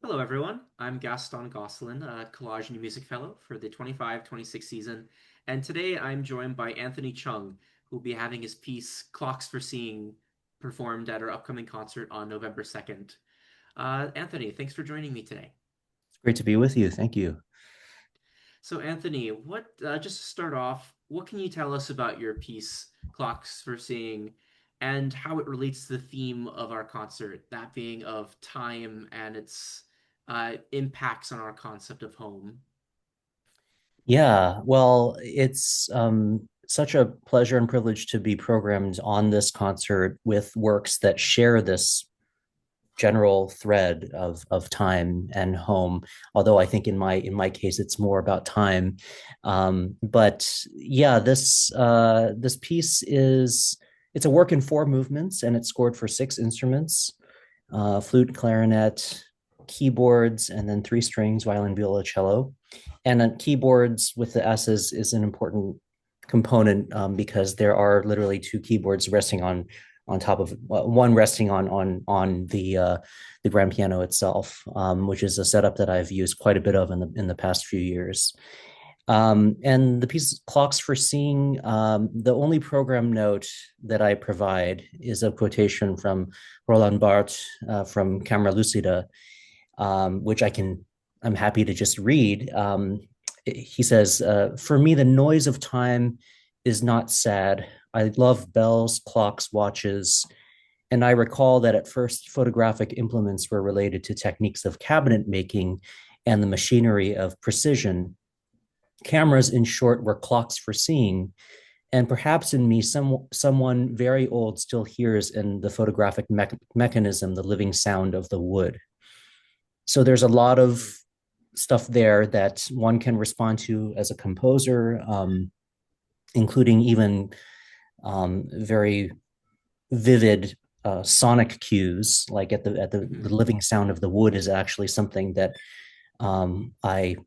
Hello, everyone. I'm Gaston Gosselin, a Collage Music Fellow for the 25-26 season. And today I'm joined by Anthony Cheung, who will be having his piece Clocks for Seeing performed at our upcoming concert on November 2nd. Anthony, thanks for joining me today. It's great to be with you. Thank you. So, Anthony, just to start off, what can you tell us about your piece, Clocks for Seeing, and how it relates to the theme of our concert, that being of time and its impacts on our concept of home? Yeah, well, it's such a pleasure and privilege to be programmed on this concert with works that share this general thread of time and home. Although I think in my case, it's more about time. But yeah, this piece is it's a work in four movements, and it's scored for six instruments: flute, clarinet, keyboards, and then three strings, violin, viola, cello. And keyboards with the S's is an important component because there are literally two keyboards resting on top of one resting on the grand piano itself, which is a setup that I've used quite a bit of in the past few years. And the piece Clocks for Seeing, the only program note that I provide is a quotation from Roland Barthes from Camera Lucida, which I'm happy to just read. He says, "For me, the noise of time is not sad. I love bells, clocks, watches, and I recall that at first photographic implements were related to techniques of cabinet making and the machinery of precision. Cameras, in short, were clocks for seeing. And perhaps in me, someone very old still hears in the photographic mechanism the living sound of the wood." So there's a lot of stuff there that one can respond to as a composer, including even very vivid sonic cues, like the Mhm. living sound of the wood is actually something that I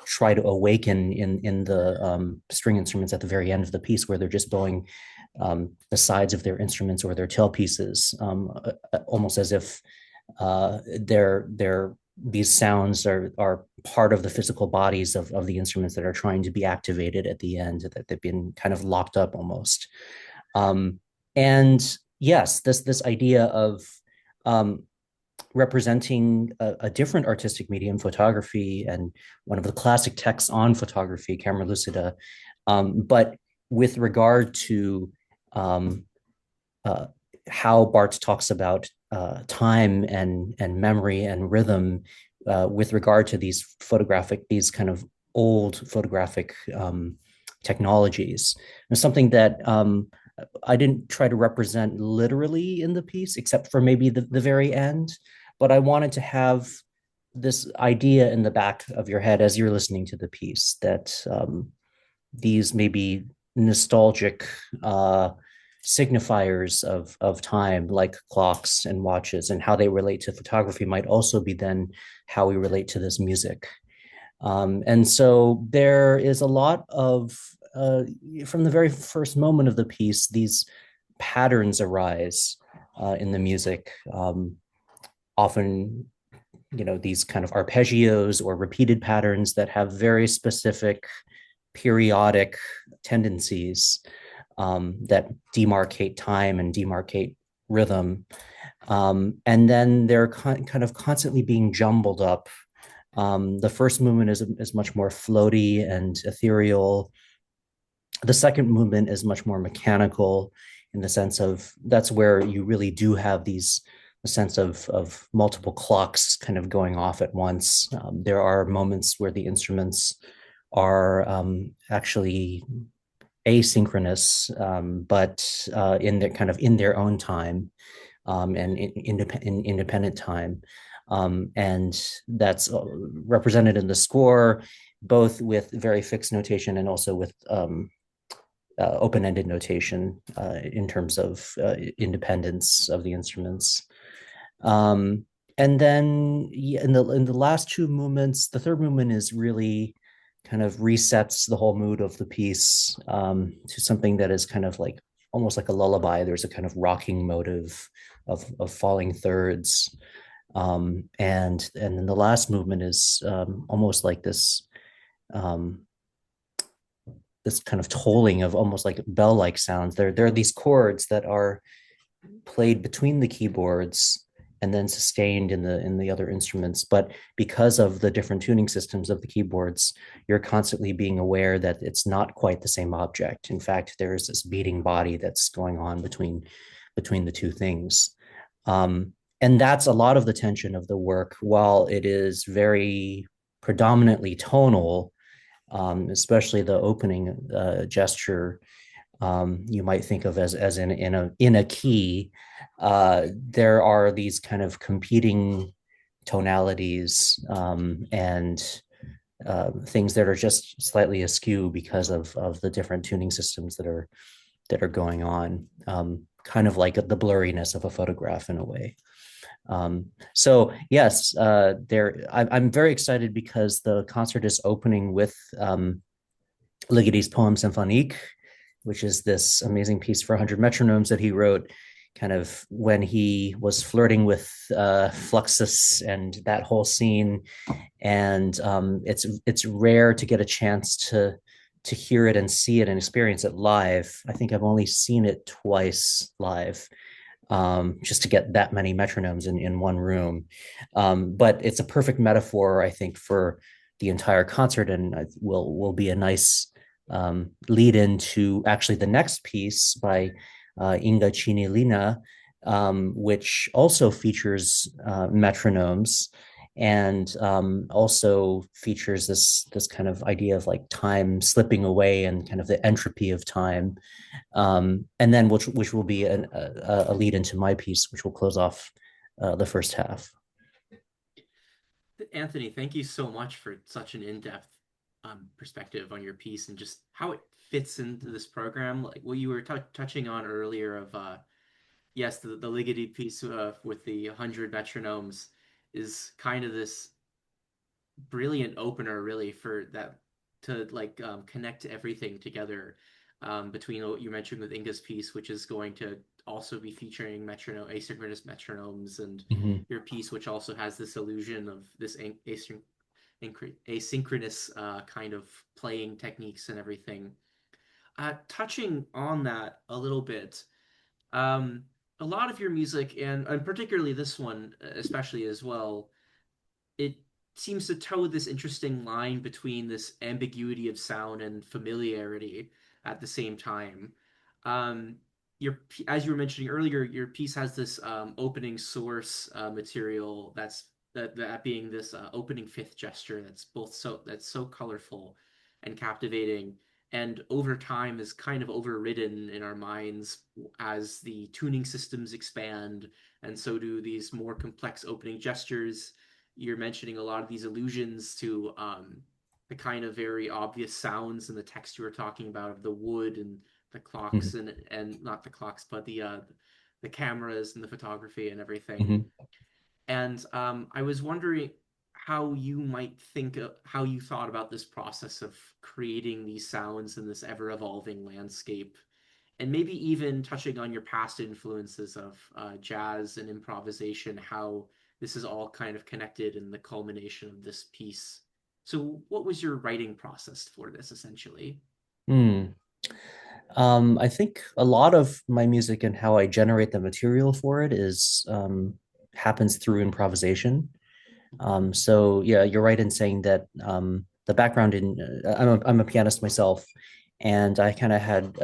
try to awaken in the string instruments at the very end of the piece, where they're just blowing the sides of their instruments or their tailpieces, almost as if they're these sounds are part of the physical bodies of the instruments that are trying to be activated at the end, that they've been kind of locked up almost. And yes, this idea of um, representing a different artistic medium, photography, and one of the classic texts on photography, Camera Lucida, but with regard to um, uh, how Barthes talks about time and memory and rhythm with regard to these kind of old photographic technologies. And something that I didn't try to represent literally in the piece, except for maybe the very end, but I wanted to have this idea in the back of your head as you're listening to the piece that these maybe nostalgic signifiers of time, like clocks and watches, and how they relate to photography, might also be then how we relate to this music. And so there is a lot of from the very first moment of the piece, these patterns arise in the music. Often, these kind of arpeggios or repeated patterns that have very specific periodic tendencies that demarcate time and demarcate rhythm. And then they're kind of constantly being jumbled up. The first movement is much more floaty and ethereal. The second movement is much more mechanical in the sense of that's where you really do have these a sense of multiple clocks kind of going off at once. There are moments where the instruments are actually asynchronous, but in their kind of in their own time and in independent time. And that's represented in the score, both with very fixed notation and also with open-ended notation in terms of independence of the instruments. And then in the last two movements, the third movement is really kind of resets the whole mood of the piece to something that is kind of like almost like a lullaby. There's a kind of rocking motive of falling thirds. And then the last movement is almost like um, this kind of tolling of almost like bell-like sounds. There are these chords that are played between the keyboards and then sustained in the other instruments. But because of the different tuning systems of the keyboards, you're constantly being aware that it's not quite the same object. In fact, there's this beating body that's going on between the two things. And that's a lot of the tension of the work. While it is very predominantly tonal, especially the opening gesture, you might think of as in a key. There are these kind of competing tonalities, and things that are just slightly askew because of the different tuning systems that are going on. Kind of like the blurriness of a photograph in a way. So yes, I'm very excited because the concert is opening with Ligody's poem symphonique, which is this amazing piece for 100 metronomes that he wrote kind of when he was flirting with Fluxus and that whole scene. And it's rare to get a chance to hear it and see it and experience it live. I think I've only seen it twice live, just to get that many metronomes in one room. But it's a perfect metaphor, I think, for the entire concert, and will be a nice lead into actually the next piece by Inga Chinilina, which also features metronomes and also features this kind of idea of like time slipping away and kind of the entropy of time, and then which will be a lead into my piece, which will close off the first half. Anthony, thank you so much for such an in-depth perspective on your piece and just how it fits into this program. Like what you were touching on earlier of yes, the Ligeti piece with the 100 metronomes is kind of this brilliant opener really for that to like connect everything together between what you mentioned with Inga's piece, which is going to also be featuring metronome asynchronous metronomes, and Mm-hmm. your piece, which also has this illusion of this asynchronous kind of playing techniques and everything. Touching on that a little bit, um, a lot of your music, and particularly this one, especially as well, it seems to toe this interesting line between this ambiguity of sound and familiarity at the same time. Um, as you were mentioning earlier, your piece has this opening source material that being this opening fifth gesture that's so colorful and captivating, and over time is kind of overridden in our minds as the tuning systems expand, and so do these more complex opening gestures. You're mentioning a lot of these allusions to the kind of very obvious sounds in the text you were talking about of the wood and the clocks, and not the clocks, but the cameras and the photography and everything. Mm-hmm. And I was wondering how you might think of, how you thought about this process of creating these sounds in this ever evolving landscape, and maybe even touching on your past influences of jazz and improvisation, how this is all kind of connected in the culmination of this piece. So, what was your writing process for this essentially? Mm. I think a lot of my music and how I generate the material for it is happens through improvisation. So yeah, you're right in saying that the background in I'm a pianist myself, and I kind of had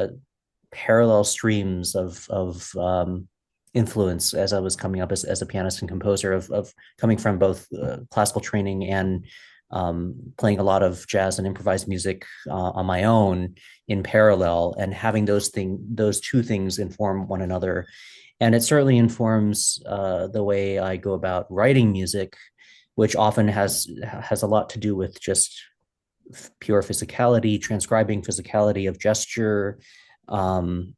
parallel streams of influence as I was coming up as a pianist and composer of coming from both classical training and playing a lot of jazz and improvised music on my own in parallel, and having those two things inform one another. And it certainly informs the way I go about writing music, which often has a lot to do with just pure physicality, transcribing physicality of gesture, um,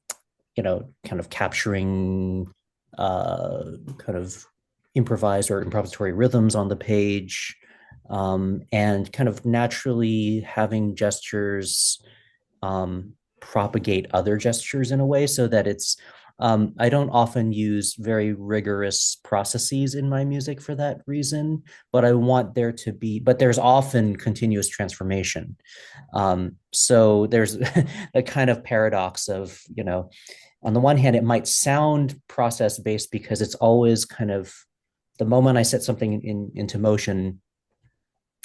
kind of capturing kind of improvised or improvisatory rhythms on the page, and kind of naturally having gestures propagate other gestures in a way so that it's I don't often use very rigorous processes in my music for that reason, but I want there to be, but there's often continuous transformation. So there's a kind of paradox of, on the one hand, it might sound process based because it's always kind of the moment I set something into motion,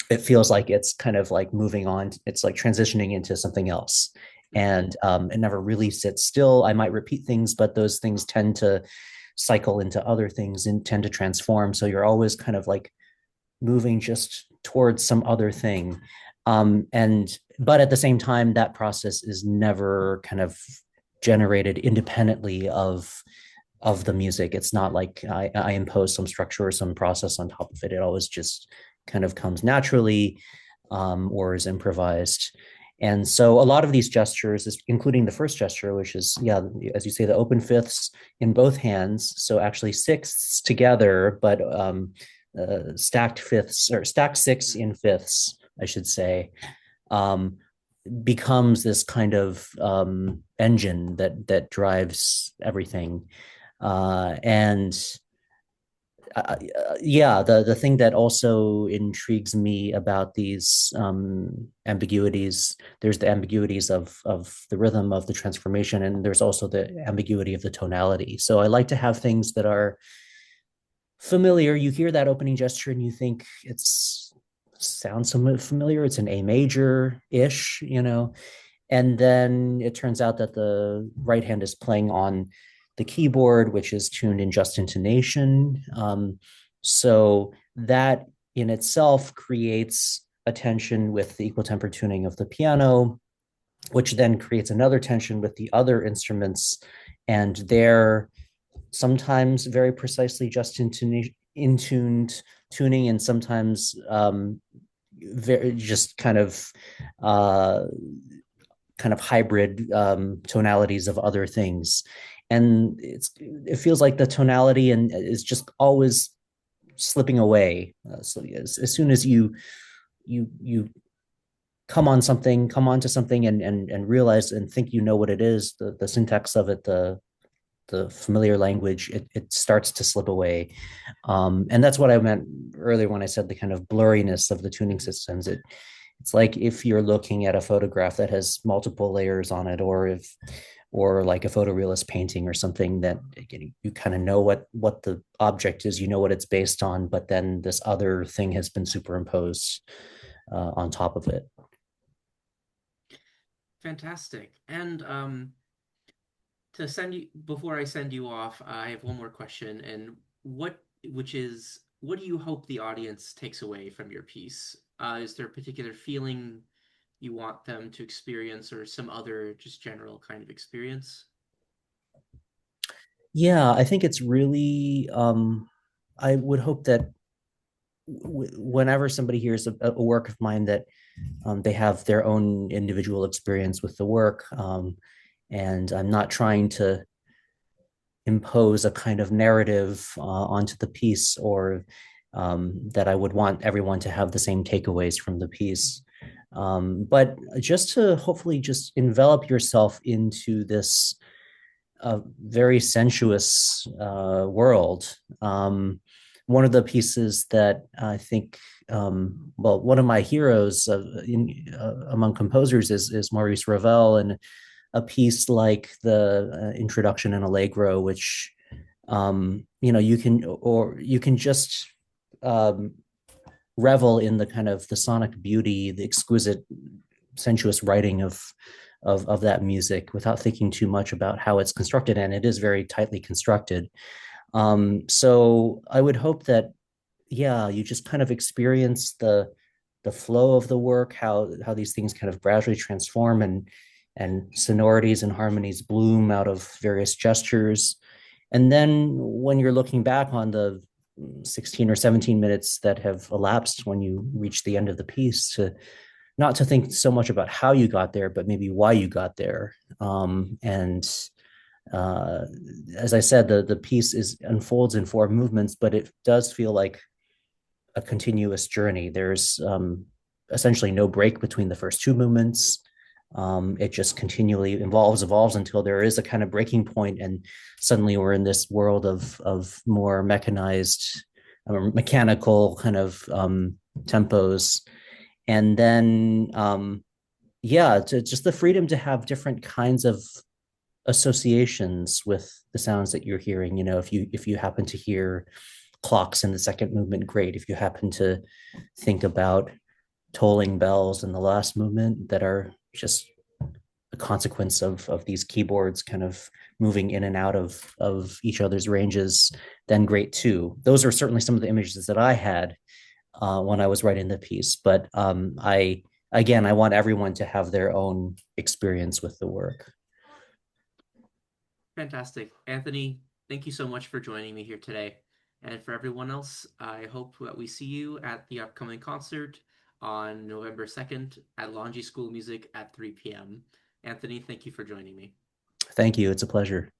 it feels like it's kind of like moving on. It's like transitioning into something else. Mm-hmm. And it never really sits still. I might repeat things, but those things tend to cycle into other things and tend to transform. So you're always kind of like moving just towards some other thing. But at the same time, that process is never kind of generated independently of the music. It's not like I impose some structure or some process on top of it. It always just kind of comes naturally, or is improvised. And so a lot of these gestures, including the first gesture, which is, yeah, as you say, the open fifths in both hands. So actually sixths together, but stacked fifths or stacked six Mm-hmm. in fifths, I should say, um, becomes this kind of engine that drives everything. And yeah, the thing that also intrigues me about these ambiguities, there's the ambiguities of the rhythm of the transformation, and there's also the ambiguity of the tonality. So I like to have things that are familiar. You hear that opening gesture and you think it's sounds somewhat familiar. It's an A major ish, and then it turns out that the right hand is playing on the keyboard, which is tuned in just intonation. So that in itself creates a tension with the equal temper tuning of the piano, which then creates another tension with the other instruments and their sometimes very precisely just in tuned tuning, and sometimes very just uh, kind of hybrid tonalities of other things. And it feels like the tonality and is just always slipping away. So as soon as you come onto something and realize and think you know what it is, the syntax of it, the familiar language, it starts to slip away. And that's what I meant earlier when I said the kind of blurriness of the tuning systems. It's like if you're looking at a photograph that has multiple layers on it, or like a photorealist painting or something that you kind of know what the object is, you know what it's based on, but then this other thing has been superimposed on top of it. Fantastic. And to send you before I send you off, I have one more question, and which is, what do you hope the audience takes away from your piece? Is there a particular feeling you want them to experience, or some other just general kind of experience? Yeah, I think it's really I would hope that whenever somebody hears a work of mine, that they have their own individual experience with the work. And I'm not trying to impose a kind of narrative onto the piece, or that I would want everyone to have the same takeaways from the piece. But just to hopefully just envelop yourself into this very sensuous world. One of the pieces that I think, well, one of my heroes among composers is Maurice Ravel, and a piece like the introduction in Allegro, which you can just um, revel in the kind of the sonic beauty, the exquisite sensuous writing of that music without thinking too much about how it's constructed, and it is very tightly constructed. So I would hope that, yeah, you just kind of experience the flow of the work, how these things kind of gradually transform, and sonorities and harmonies bloom out of various gestures. And then when you're looking back on the 16 or 17 minutes that have elapsed when you reach the end of the piece, to not to think so much about how you got there, but maybe why you got there. And uh, as I said, the piece is unfolds in four movements, but it does feel like a continuous journey. There's essentially no break between the first two Mhm. movements. It just continually evolves until there is a kind of breaking point, and suddenly we're in this world of more mechanized or mechanical kind of tempos. And then yeah, just the freedom to have different kinds of associations with the sounds that you're hearing. If you happen to hear clocks in the second movement, great. If you happen to think about tolling bells in the last movement that are just a consequence of these keyboards kind of moving in and out of each other's ranges, then great too. Those are certainly some of the images that I had when I was writing the piece. But I want everyone to have their own experience with the work. Fantastic. Anthony, thank you so much for joining me here today. And for everyone else, I hope that we see you at the upcoming concert on November 2nd at Longy School of Music at 3 p.m. Anthony, thank you for joining me. Thank you. It's a pleasure.